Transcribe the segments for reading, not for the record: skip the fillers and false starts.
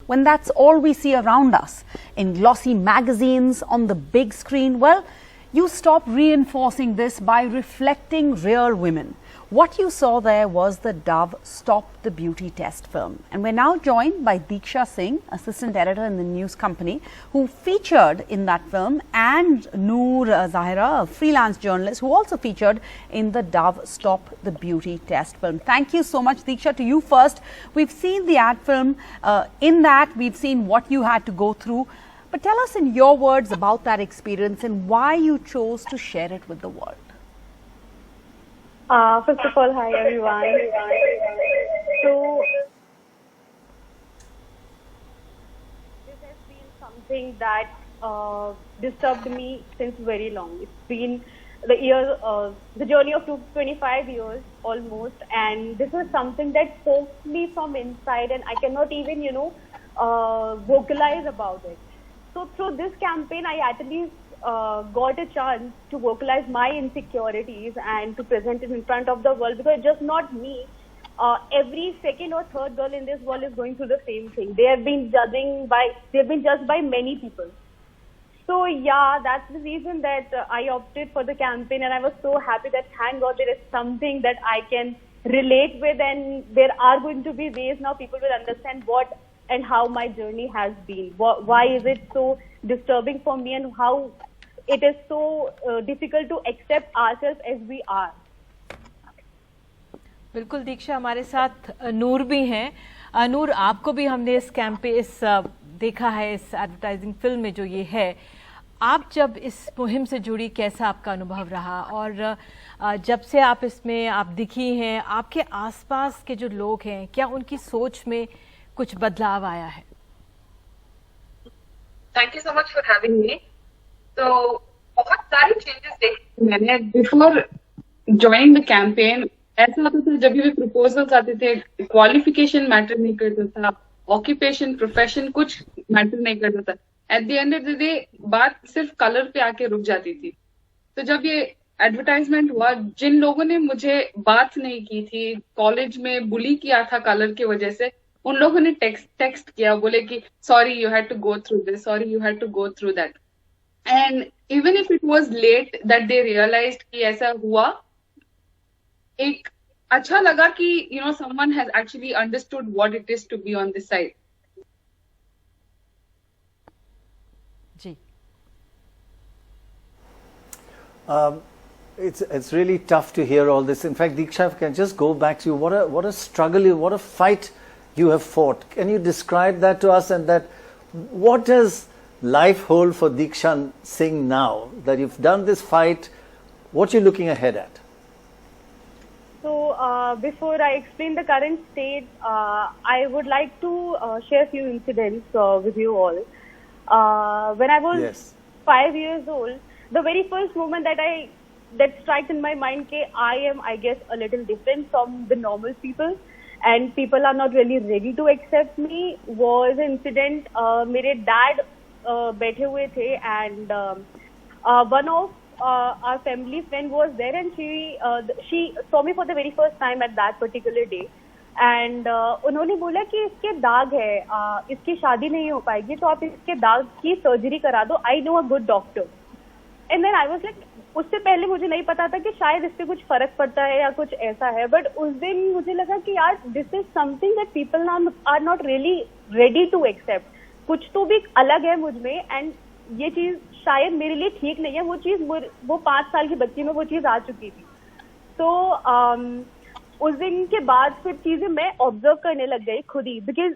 when that's all we see around us in glossy magazines, on the big screen? Well, you stop reinforcing this by reflecting real women. What you saw there was the Dove Stop the Beauty Test film. And we're now joined by Deeksha Singh, assistant editor in the news company, who featured in that film, and Noor Zahira, a freelance journalist who also featured in the Dove Stop the Beauty Test film. Thank you so much, Deeksha. To you first. We've seen the ad film. In that, we've seen what you had to go through. But tell us in your words about that experience and why you chose to share it with the world. First of all, hi everyone. So, this has been something that disturbed me since very long. It's been the journey of 25 years almost, and this was something that poked me from inside, and I cannot even, vocalize about it. So through this campaign, I at least got a chance to vocalize my insecurities and to present it in front of the world, because it's just not me. Every second or third girl in this world is going through the same thing. They have been judged by many people. So yeah, that's the reason that I opted for the campaign, and I was so happy that thank God there is something that I can relate with, and there are going to be ways now people will understand what and how my journey has been. Why is it so disturbing for me, and how it is so difficult to accept ourselves as we are. बिल्कुल दीक्षा, हमारे साथ नूर भी हैं। नूर, आपको भी हमने इस देखा है इस एडवर्टाइजिंग फिल्म में जो ये है। आप जब इस मुहिम से जुड़ी, कैसा आपका अनुभव रहा, और जब से आप इसमें आप दिखी हैं, आपके आसपास के जो लोग हैं, क्या उनकी सोच में कुछ बदलाव आया है? Thank you so much for having me. तो बहुत सारी चेंजेस देखी मैंने बिफोर ज्वाइनिंग द कैंपेन। ऐसा होता था जब भी प्रपोजल्स आते थे, क्वालिफिकेशन मैटर नहीं करता था, ऑक्यूपेशन प्रोफेशन कुछ मैटर नहीं करता था। At the end of the day बात सिर्फ कलर पे आके रुक जाती थी। तो जब ये एडवर्टाइजमेंट हुआ, जिन लोगों ने मुझे बात नहीं की थी, कॉलेज में बुली किया था कलर की वजह से, उन लोगों ने टेक्स्ट किया, बोले कि sorry you had to go through this, sorry you had to go through that. And even if it was late that they realized कि ऐसा हुआ, एक अच्छा लगा कि someone has actually understood what it is to be on this side. जी, it's really tough to hear all this. In fact, Deeksha, if I can just go back to you, what a struggle, what a fight you have fought. Can you describe that to us, and that what does life hold for Deeksha Singh now that you've done this fight? What you're looking ahead at? So before I explain the current state, I would like to share a few incidents with you all. When I was 5 years old, the very first moment that strikes in my mind that I am, I guess, a little different from the normal people, and people are not really ready to accept me, was an incident. मेरे dad बैठे हुए थे, and one of our family friend was there, and she saw me for the very first time at that particular day, and उन्होंने बोला कि इसके दाग है, इसकी शादी नहीं हो पाएगी, तो आप इसके दाग की सर्जरी करा दो, I know a good doctor. And then I was like, उससे पहले मुझे नहीं पता था कि शायद इससे कुछ फर्क पड़ता है या कुछ ऐसा है, बट उस दिन मुझे लगा कि यार this is something that people are not really ready to accept. कुछ तो भी अलग है मुझ में, एंड ये चीज शायद मेरे लिए ठीक नहीं है। वो 5 साल की बच्ची में वो चीज आ चुकी थी। तो उस दिन के बाद फिर चीजें मैं ऑब्जर्व करने लग गई खुद ही, बिकॉज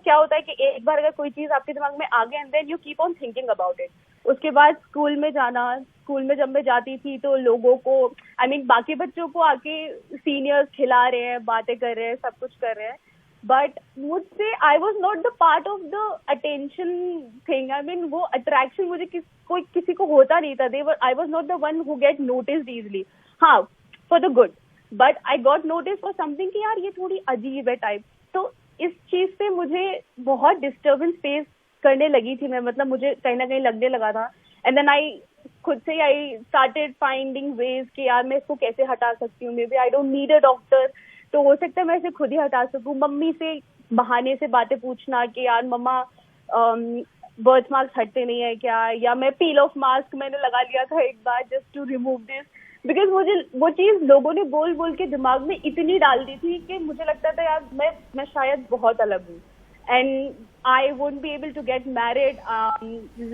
क्या होता है कि एक बार अगर कोई चीज आपके दिमाग में आ गई, and then you keep on thinking about it. उसके बाद स्कूल में जब मैं जाती थी तो लोगों को, बाकी बच्चों को आके सीनियर्स खिला रहे हैं, बातें कर रहे हैं, सब कुछ कर रहे हैं, बट मुझसे I was not the part of the attention thing. वो अट्रैक्शन मुझे किसी को होता नहीं था। I was not the one who get noticed easily, हाँ, for the good, but I got notice for something कि यार ये थोड़ी अजीब है टाइप। तो इस चीज से मुझे बहुत डिस्टर्बेंस फेस करने लगी थी मैं, मतलब मुझे कहीं ना कहीं लगने लगा था। एंड देन खुद से आई स्टार्टेड फाइंडिंग वेज कि यार मैं इसको कैसे हटा सकती हूँ। Maybe I don't need a doctor, तो हो सकता है मैं इसे खुद ही हटा सकूँ। मम्मी से बहाने से बातें पूछना कि यार मम्मा बर्थ मार्क्स हटते नहीं है क्या, या मैं पील ऑफ मास्क मैंने लगा लिया था एक बार just to remove this, because मुझे वो चीज लोगों ने बोल बोल के दिमाग में इतनी डाल दी थी कि मुझे लगता था यार मैं शायद बहुत अलग हूँ and I won't be able to get married,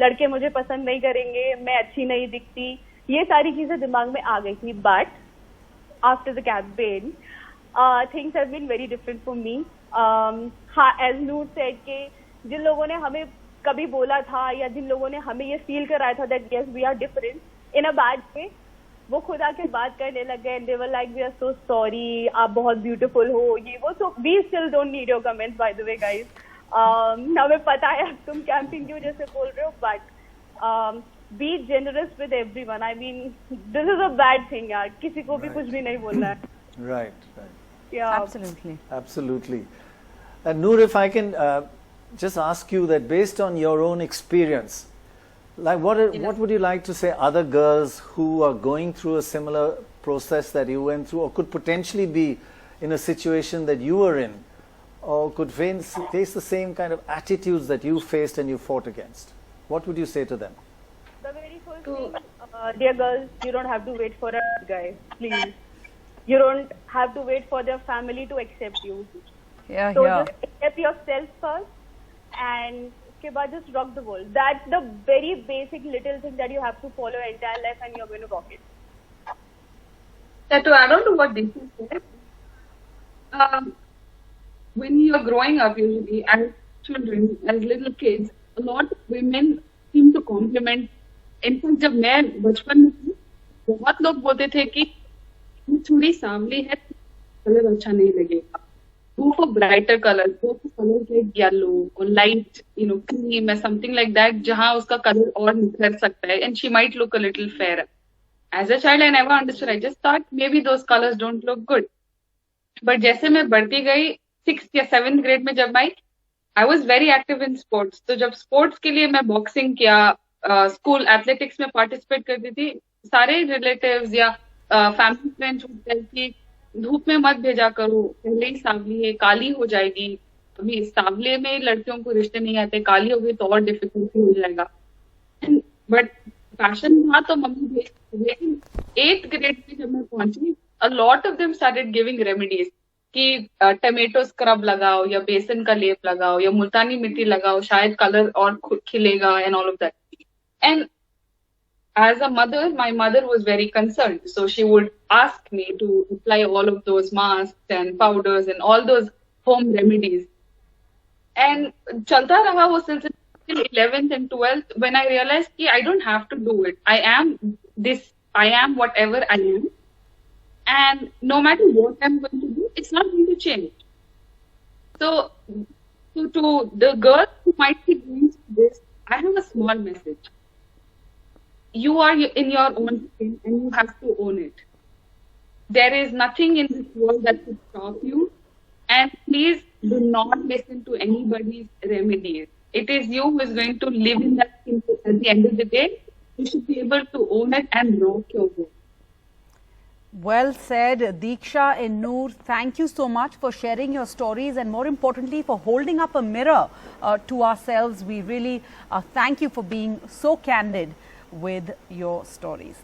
लड़के मुझे पसंद नहीं करेंगे, मैं अच्छी नहीं दिखती, ये सारी चीजें दिमाग में आ गई थी. But after the campaign things have been very different for me. हाँ, एज नूर सेड के जिन लोगों ने हमें कभी बोला था या जिन लोगों ने हमें ये फील कराया था that yes we are different in a bad way, वो खुद आके बात करने लग गए. They were like we are so sorry, आप बहुत ब्यूटीफुल हो, ये वो. So we still don't need your comments by the way guys. हमें पता है तुम कैंपिंग की वजह से बोल रहे हो, but be generous with everyone. I mean this is a bad thing यार, किसी को भी कुछ भी नहीं बोलना है. Right. Yeah. Absolutely. Noor, if I can just ask you that based on your own experience, like what would you like to say other girls who are going through a similar process that you went through, or could potentially be in a situation that you were in, or could face the same kind of attitudes that you faced and you fought against? What would you say to them? The very first thing, dear girls, you don't have to wait for a guy, please. You don't have to wait for their family to accept you. So just accept yourself first and उसके बाद just rock the world. That's the very basic little thing that you have to follow your entire life and you're going to rock it. To add on to what Deeksha said, when you're growing up usually as children, as little kids, a lot of women seem to compliment. In fact, जब मैं बचपन में थी, बहुत लोग बोलते थे कि थोड़ी सांवली है, कलर अच्छा नहीं लगेगा. Go for brighter colors. Go for colors like yellow or light, cream or something like that, जहाँ उसका color और निखर सकता है, and she might look a little fairer. As a child, I never understood. I just thought maybe those colors don't look good. But जैसे मैं बढ़ती गई 6th या 7th grade में जब आई, I was very active in sports. तो जब sports के लिए मैं boxing किया, school athletics में participate करती थी, सारे relatives या family friends होते हैं कि धूप में मत भेजा करो, पहले ही सांवली है, काली हो जाएगी. अभी सांवले में लड़कियों को रिश्ते नहीं आते, काली हो गई तो और डिफिकल्टी हो जाएगा. बट फैशन था तो मम्मी भेज. लेकिन 8th grade में जब मैं पहुंची, a lot of them started giving remedies कि टमेटो स्क्रब लगाओ या बेसन का लेप लगाओ या मुल्तानी मिट्टी लगाओ, शायद कलर और खिलेगा and all of that. And as a mother, my mother was very concerned. So she would ask me to apply all of those masks and powders and all those home remedies. And chalta raha wo silsila till 11th and 12th when I realized कि I don't have to do it. I am whatever I am. And no matter what I'm going to do, it's not going to change. So to the girls who might be doing this, I have a small message. You are in your own skin and you have to own it. There is nothing in this world that could stop you. And please do not listen to anybody's remedies. It is you who is going to live in that skin at the end of the day. You should be able to own it and rock your world. Well said, Deeksha and Noor. Thank you so much for sharing your stories and more importantly for holding up a mirror to ourselves. We really thank you for being so candid with your stories.